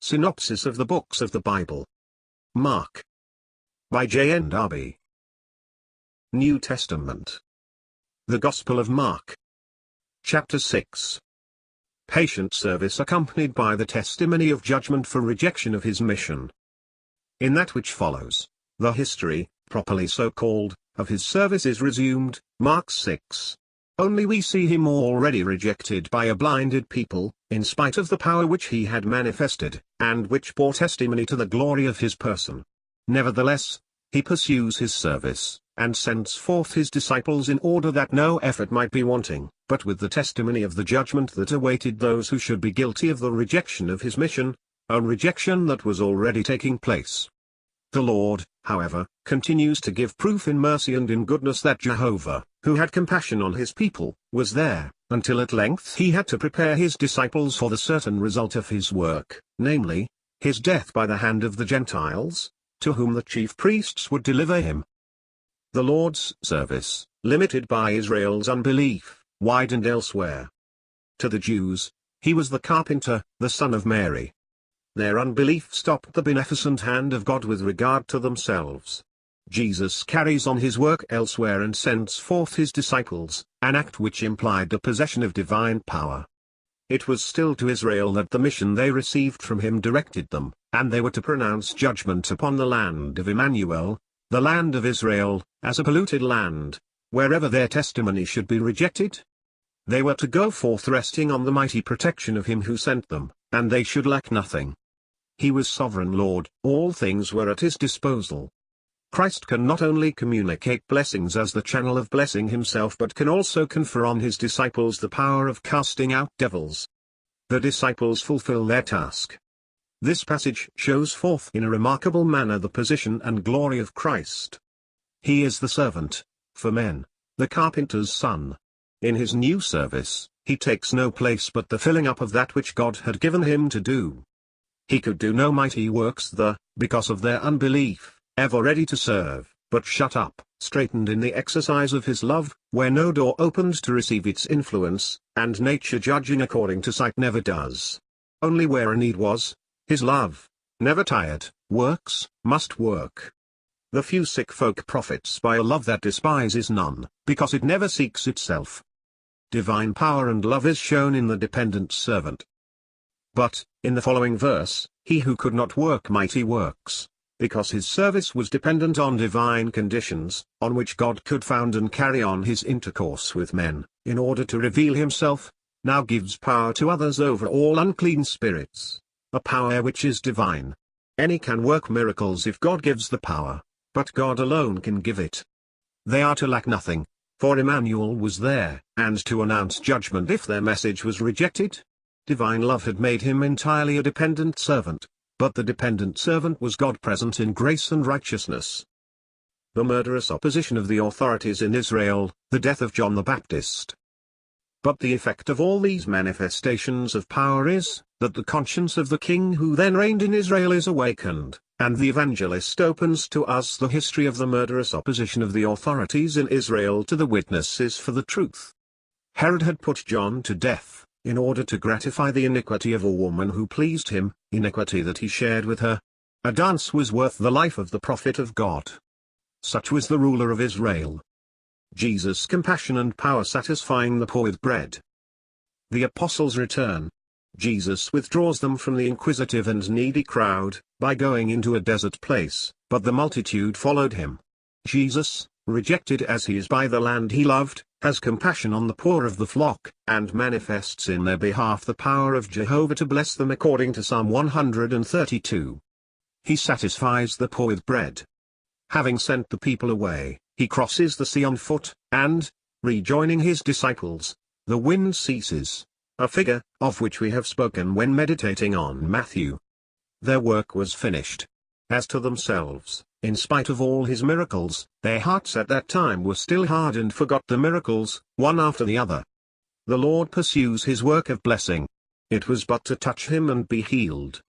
Synopsis of the Books of the Bible. Mark. By JND Darby. New Testament. The Gospel of Mark. Chapter 6. Patient service accompanied by the testimony of judgment for rejection of his mission. In that which follows, the history, properly so called, of his service is resumed, Mark 6. Only we see him already rejected by a blinded people, in spite of the power which he had manifested, and which bore testimony to the glory of his person. Nevertheless, he pursues his service, and sends forth his disciples in order that no effort might be wanting, but with the testimony of the judgment that awaited those who should be guilty of the rejection of his mission, a rejection that was already taking place. The Lord, however, continues to give proof in mercy and in goodness that Jehovah, who had compassion on his people, was there, until at length he had to prepare his disciples for the certain result of his work, namely, his death by the hand of the Gentiles, to whom the chief priests would deliver him. The Lord's service, limited by Israel's unbelief, widened elsewhere. To the Jews, he was the carpenter, the son of Mary. Their unbelief stopped the beneficent hand of God with regard to themselves. Jesus carries on his work elsewhere and sends forth his disciples, an act which implied the possession of divine power. It was still to Israel that the mission they received from him directed them, and they were to pronounce judgment upon the land of Emmanuel, the land of Israel, as a polluted land, wherever their testimony should be rejected. They were to go forth resting on the mighty protection of him who sent them, and they should lack nothing. He was sovereign Lord, all things were at his disposal. Christ can not only communicate blessings as the channel of blessing himself but can also confer on his disciples the power of casting out devils. The disciples fulfill their task. This passage shows forth in a remarkable manner the position and glory of Christ. He is the servant, for men, the carpenter's son. In his new service, he takes no place but the filling up of that which God had given him to do. He could do no mighty works because of their unbelief, ever ready to serve, but shut up, straitened in the exercise of his love, where no door opened to receive its influence, and nature judging according to sight never does. Only where a need was, his love, never tired, must work. The few sick folk profits by a love that despises none, because it never seeks itself. Divine power and love is shown in the dependent servant. But, in the following verse, he who could not work mighty works, because his service was dependent on divine conditions, on which God could found and carry on his intercourse with men, in order to reveal himself, now gives power to others over all unclean spirits, a power which is divine. Any can work miracles if God gives the power, but God alone can give it. They are to lack nothing, for Emmanuel was there, and to announce judgment if their message was rejected. Divine love had made him entirely a dependent servant, but the dependent servant was God present in grace and righteousness. The murderous opposition of the authorities in Israel, the death of John the Baptist. But the effect of all these manifestations of power is, that the conscience of the king who then reigned in Israel is awakened, and the evangelist opens to us the history of the murderous opposition of the authorities in Israel to the witnesses for the truth. Herod had put John to death, in order to gratify the iniquity of a woman who pleased him, iniquity that he shared with her. A dance was worth the life of the prophet of God. Such was the ruler of Israel. Jesus' compassion and power satisfying the poor with bread. The apostles return. Jesus withdraws them from the inquisitive and needy crowd, by going into a desert place, but the multitude followed him. Jesus, rejected as he is by the land he loved, has compassion on the poor of the flock, and manifests in their behalf the power of Jehovah to bless them according to Psalm 132. He satisfies the poor with bread. Having sent the people away, he crosses the sea on foot, and, rejoining his disciples, the wind ceases, a figure, of which we have spoken when meditating on Matthew. Their work was finished. As to themselves, in spite of all his miracles, their hearts at that time were still hard and forgot the miracles, one after the other. The Lord pursues his work of blessing. It was but to touch him and be healed.